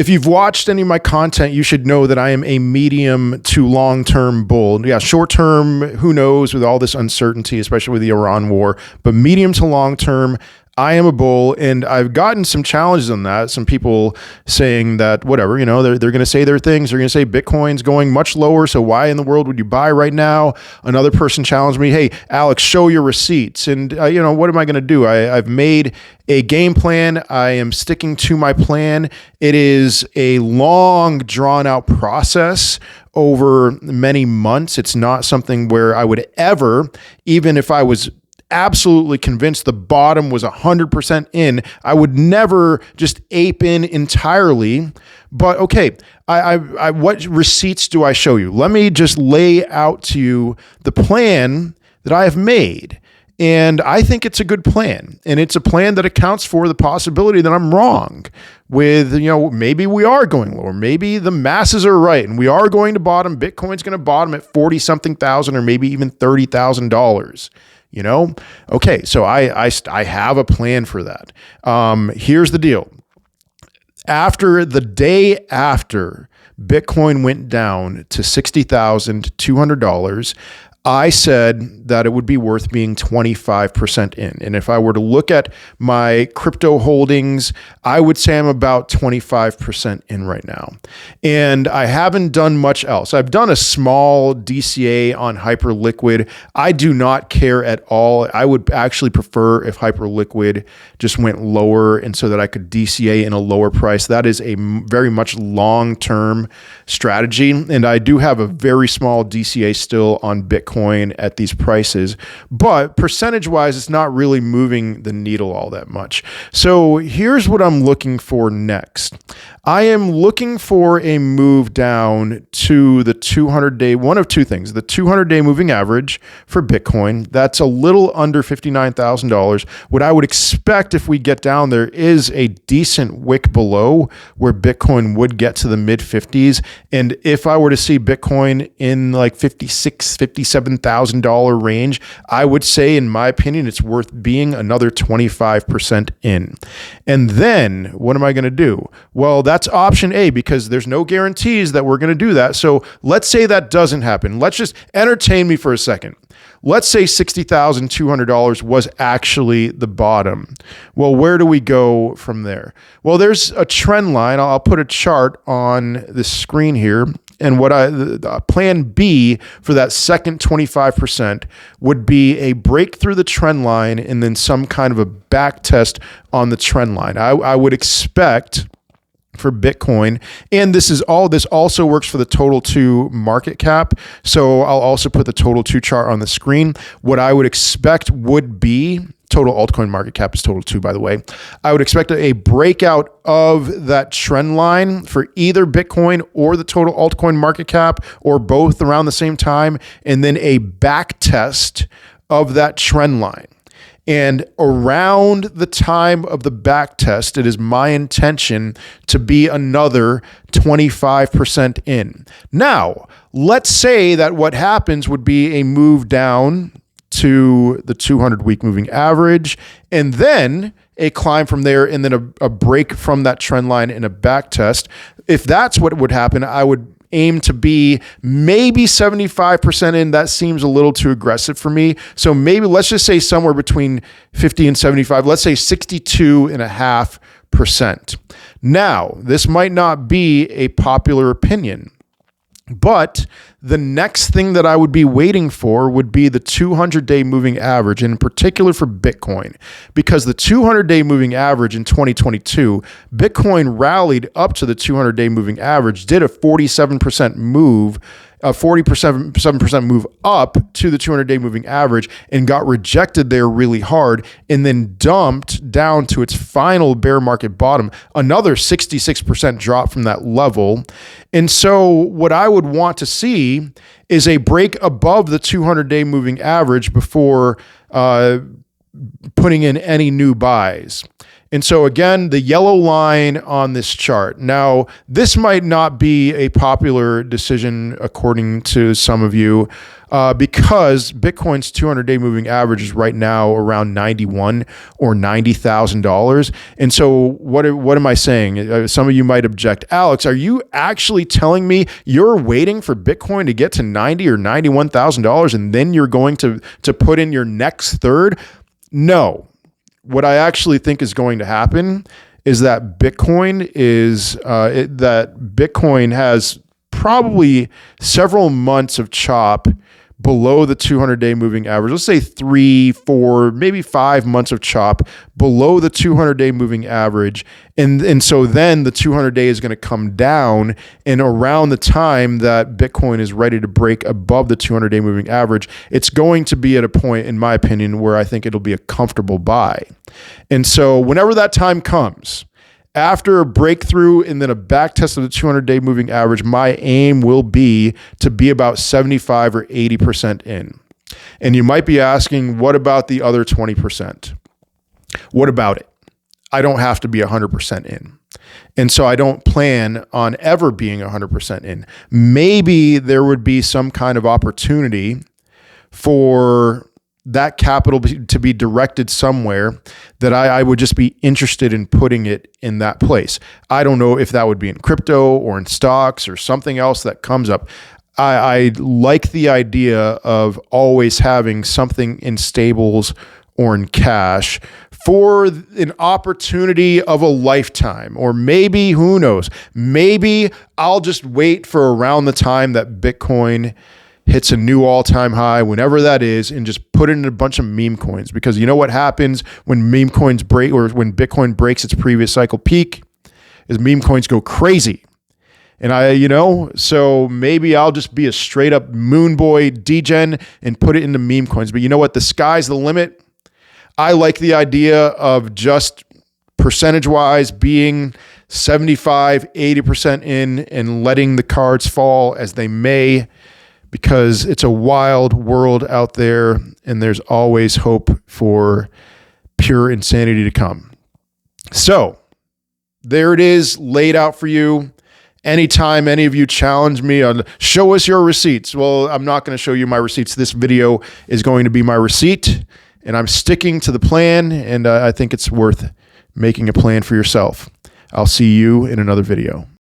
If you've watched any of my content, you should know that I am a medium to long-term bull. Yeah, short-term, who knows with all this uncertainty, especially with the Iran war, but medium to long-term, I am a bull, and I've gotten some challenges on that. Some people saying that, whatever, they're going to say their things. They're going to say Bitcoin's going much lower, so why in the world would you buy right now? Another person challenged me, hey, Alex, show your receipts. And, what am I going to do? I've made a game plan. I am sticking to my plan. It is a long, drawn-out process over many months. It's not something where I would ever, even if I was absolutely convinced the bottom was 100% in, I would never just ape in entirely. But okay, I what receipts do I show you? Let me just lay out to you the plan that I have made. And I think it's a good plan. And it's a plan that accounts for the possibility that I'm wrong with, maybe we are going lower. Maybe the masses are right and we are going to bottom. Bitcoin's going to bottom at 40 something thousand or maybe even $30,000. Okay, so I have a plan for that. Here's the deal. After the day after Bitcoin went down to $60,200, I said that it would be worth being 25% in. And if I were to look at my crypto holdings, I would say I'm about 25% in right now. And I haven't done much else. I've done a small DCA on Hyperliquid. I do not care at all. I would actually prefer if Hyperliquid just went lower and so that I could DCA in a lower price. That is a very much long-term strategy. And I do have a very small DCA still on Bitcoin at these prices, but percentage-wise, it's not really moving the needle all that much. So here's what I'm looking for next. I am looking for a move down to the 200-day, one of two things, the 200-day moving average for Bitcoin. That's a little under $59,000. What I would expect if we get down there is a decent wick below where Bitcoin would get to the mid-50s. And if I were to see Bitcoin in like $56,000, $57,000 range, I would say, in my opinion, it's worth being another 25% in. And then what am I going to do? Well, that's option A, because there's no guarantees that we're going to do that. So let's say that doesn't happen. Let's just entertain me for a second. Let's say $60,200 was actually the bottom. Well, where do we go from there? Well, there's a trend line. I'll put a chart on the screen here. And the plan B for that second 25% would be a break through the trend line and then some kind of a back test on the trend line. I would expect for Bitcoin, and this also works for the total 2 market cap. So I'll also put the total 2 chart on the screen. What I would expect would be total altcoin market cap is total 2, by the way. I would expect a breakout of that trend line for either Bitcoin or the total altcoin market cap, or both around the same time, and then a back test of that trend line. And around the time of the back test, it is my intention to be another 25% in. Now, let's say that what happens would be a move down to the 200-week moving average, and then a climb from there, and then a break from that trend line and a back test. If that's what would happen, I would aim to be maybe 75% in. That seems a little too aggressive for me. So maybe let's just say somewhere between 50 and 75. Let's say 62.5%. Now, this might not be a popular opinion, but the next thing that I would be waiting for would be the 200-day moving average, and in particular for Bitcoin, because the 200-day moving average in 2022, Bitcoin rallied up to the 200-day moving average, did a 47% move, a 47% move up to the 200-day moving average, and got rejected there really hard, and then dumped down to its final bear market bottom, another 66% drop from that level. And so what I would want to see is a break above the 200-day moving average before putting in any new buys. And so again, the yellow line on this chart. Now, this might not be a popular decision according to some of you, because Bitcoin's 200-day moving average is right now around $91,000 or $90,000. And so what am I saying? Some of you might object, Alex, are you actually telling me you're waiting for Bitcoin to get to $90,000 or $91,000 and then you're going to put in your next third? No. What I actually think is going to happen is that Bitcoin has probably several months of chop below the 200-day moving average. Let's say 3, 4, maybe 5 months of chop below the 200-day moving average. And so then the 200-day is going to come down, and around the time that Bitcoin is ready to break above the 200-day moving average, it's going to be at a point, in my opinion, where I think it'll be a comfortable buy. And so whenever that time comes, after a breakthrough and then a back test of the 200-day moving average, my aim will be to be about 75 or 80% in. And you might be asking, what about the other 20%? What about it? I don't have to be 100% in. And so I don't plan on ever being 100% in. Maybe there would be some kind of opportunity for that capital to be directed somewhere that I would just be interested in putting it in that place. I don't know if that would be in crypto or in stocks or something else that comes up. I like the idea of always having something in stables or in cash for an opportunity of a lifetime. Or maybe, who knows, maybe I'll just wait for around the time that Bitcoin hits a new all-time high, whenever that is, and just put it in a bunch of meme coins. Because you know what happens when meme coins break, or when Bitcoin breaks its previous cycle peak, is meme coins go crazy. And so maybe I'll just be a straight up moon boy degen and put it into meme coins. But you know what? The sky's the limit. I like the idea of just percentage-wise being 75, 80% in and letting the cards fall as they may, because it's a wild world out there and there's always hope for pure insanity to come. So there it is, laid out for you. Anytime any of you challenge me on show us your receipts, well, I'm not going to show you my receipts. This video is going to be my receipt, and I'm sticking to the plan, and I think it's worth making a plan for yourself. I'll see you in another video.